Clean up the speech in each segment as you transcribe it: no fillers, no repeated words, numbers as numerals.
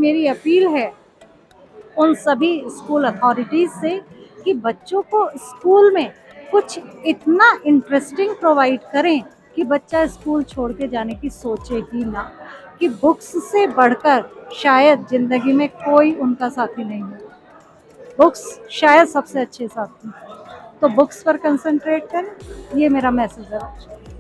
मेरी अपील है उन सभी स्कूल अथॉरिटीज़ से कि बच्चों को स्कूल में कुछ इतना इंटरेस्टिंग प्रोवाइड करें कि बच्चा स्कूल छोड़ के जाने की सोचे ही ना, कि बुक्स से बढ़कर शायद ज़िंदगी में कोई उनका साथी नहीं है। बुक्स शायद सबसे अच्छे साथी हैं, तो बुक्स पर कंसंट्रेट करें, ये मेरा मैसेज है।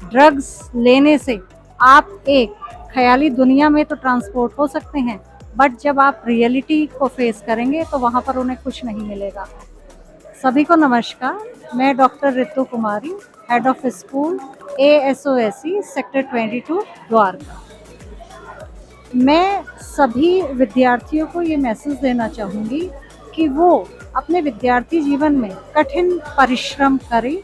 ड्रग्स लेने से आप एक ख़याली दुनिया में तो ट्रांसपोर्ट हो सकते हैं, बट जब आप रियलिटी को फेस करेंगे तो वहाँ पर उन्हें कुछ नहीं मिलेगा। सभी को नमस्कार, मैं doctor Ritu Kumari, head of school ASOSE sector 22 Dwarka. मैं सभी विद्यार्थियों को ये मैसेज देना चाहूँगी कि वो अपने विद्यार्थी जीवन में कठिन परिश्रम करें,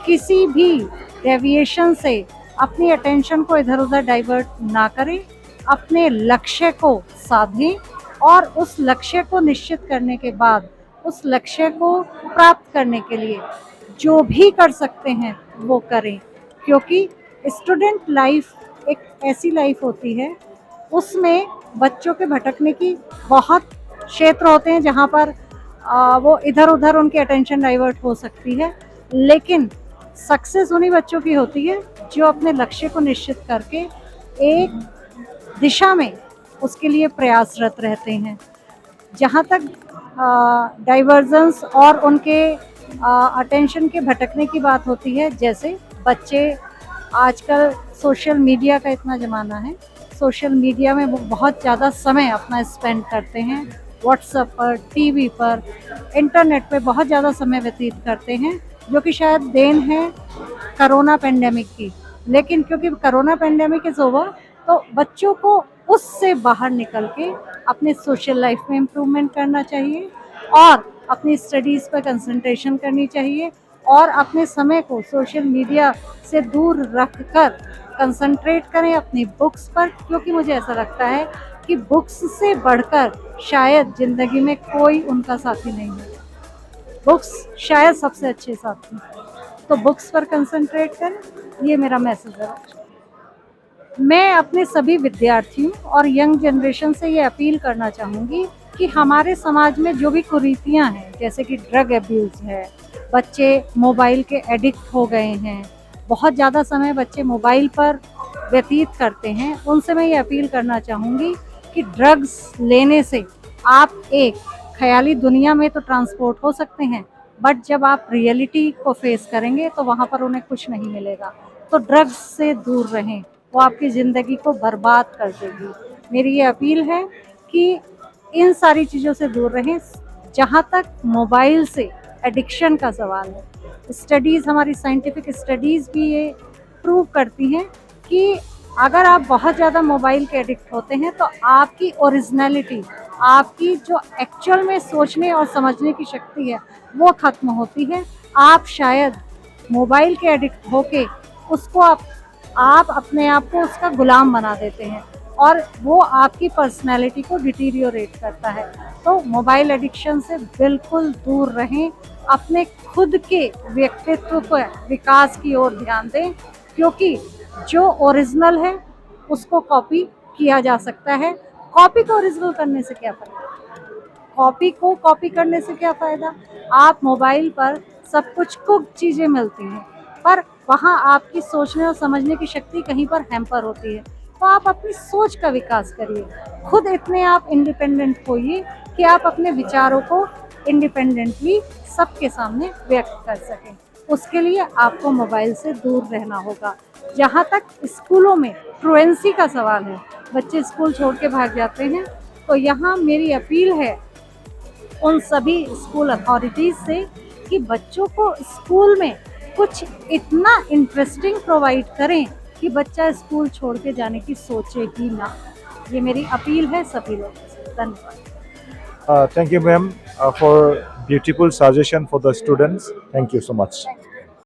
किसी भी डेविएशन से अपनी अटेंशन को इधर उधर डाइवर्ट ना करें, अपने लक्ष्य को साधें और उस लक्ष्य को निश्चित करने के बाद उस लक्ष्य को प्राप्त करने के लिए जो भी कर सकते हैं वो करें, क्योंकि स्टूडेंट लाइफ एक ऐसी लाइफ होती है, उसमें बच्चों के भटकने की बहुत क्षेत्र होते हैं जहाँ पर वो इधर उधर उनकी अटेंशन डाइवर्ट हो सकती है, लेकिन सक्सेस उन्हीं बच्चों की होती है जो अपने लक्ष्य को निश्चित करके एक दिशा में उसके लिए प्रयासरत रहते हैं। जहाँ तक डाइवर्जेंस और उनके अटेंशन के भटकने की बात होती है, जैसे बच्चे आजकल सोशल मीडिया का इतना ज़माना है, सोशल मीडिया में वो बहुत ज़्यादा समय अपना स्पेंड करते हैं, व्हाट्सएप पर, टीवी पर, इंटरनेट पे बहुत ज़्यादा समय व्यतीत करते हैं, जो कि शायद देन है कोरोना पेंडेमिक की। लेकिन क्योंकि कोरोना पेंडेमिक इज़ ओवर, तो बच्चों को उससे बाहर निकल के अपने सोशल लाइफ में इम्प्रूवमेंट करना चाहिए और अपनी स्टडीज़ पर कंसंट्रेशन करनी चाहिए और अपने समय को सोशल मीडिया से दूर रखकर कंसंट्रेट करें अपनी बुक्स पर, क्योंकि मुझे ऐसा लगता है कि बुक्स से बढ़कर शायद ज़िंदगी में कोई उनका साथी नहीं है। बुक्स शायद सबसे अच्छे साथी हैं, तो बुक्स पर कंसंट्रेट करें, ये मेरा मैसेज है। मैं अपने सभी विद्यार्थियों और यंग जनरेशन से ये अपील करना चाहूँगी कि हमारे समाज में जो भी कुरीतियाँ हैं, जैसे कि ड्रग एब्यूज़ है, बच्चे मोबाइल के एडिक्ट हो गए हैं, बहुत ज़्यादा समय बच्चे मोबाइल पर व्यतीत करते हैं, उनसे मैं ये अपील करना चाहूँगी कि ड्रग्स लेने से आप एक ख़याली दुनिया में तो ट्रांसपोर्ट हो सकते हैं, बट जब आप रियलिटी को फेस करेंगे तो वहाँ पर उन्हें कुछ नहीं मिलेगा। तो ड्रग्स से दूर रहें, वो आपकी ज़िंदगी को बर्बाद कर देगी। मेरी ये अपील है कि इन सारी चीज़ों से दूर रहें। जहाँ तक मोबाइल से एडिक्शन का सवाल है, स्टडीज़, हमारी साइंटिफिक स्टडीज़ भी ये प्रूव करती हैं कि अगर आप बहुत ज़्यादा मोबाइल के एडिक्ट होते हैं तो आपकी ओरिजिनलिटी, आपकी जो एक्चुअल में सोचने और समझने की शक्ति है वो ख़त्म होती है। आप शायद मोबाइल के एडिक्ट होके उसको आप अपने आप को उसका गुलाम बना देते हैं और वो आपकी पर्सनैलिटी को डिटीरियोरेट करता है। तो मोबाइल एडिक्शन से बिल्कुल दूर रहें, अपने खुद के व्यक्तित्व को विकास की ओर ध्यान दें, क्योंकि जो ओरिजिनल है उसको कॉपी किया जा सकता है। कॉपी को ओरिजिनल करने से क्या फ़ायदा? कॉपी को कॉपी करने से क्या फ़ायदा? आप मोबाइल पर सब कुछ कुक चीज़ें मिलती हैं, पर वहाँ आपकी सोचने और समझने की शक्ति कहीं पर हैम्पर होती है। तो आप अपनी सोच का विकास करिए, खुद इतने आप इंडिपेंडेंट होइए कि आप अपने विचारों को इंडिपेंडेंटली सबके सामने व्यक्त कर सकें। उसके लिए आपको मोबाइल से दूर रहना होगा। जहाँ तक स्कूलों में ट्रुएंसी का सवाल है, बच्चे स्कूल छोड़ के भाग जाते हैं, तो यहाँ मेरी अपील है उन सभी स्कूल अथॉरिटीज़ से कि बच्चों को स्कूल में कुछ इतना इंटरेस्टिंग प्रोवाइड करें कि बच्चा स्कूल छोड़ के जाने की सोचे ही ना। ये मेरी अपील है सभी लोगों से। धन्यवाद। Thank you, ma'am, for beautiful suggestion for the students. Thank you so much.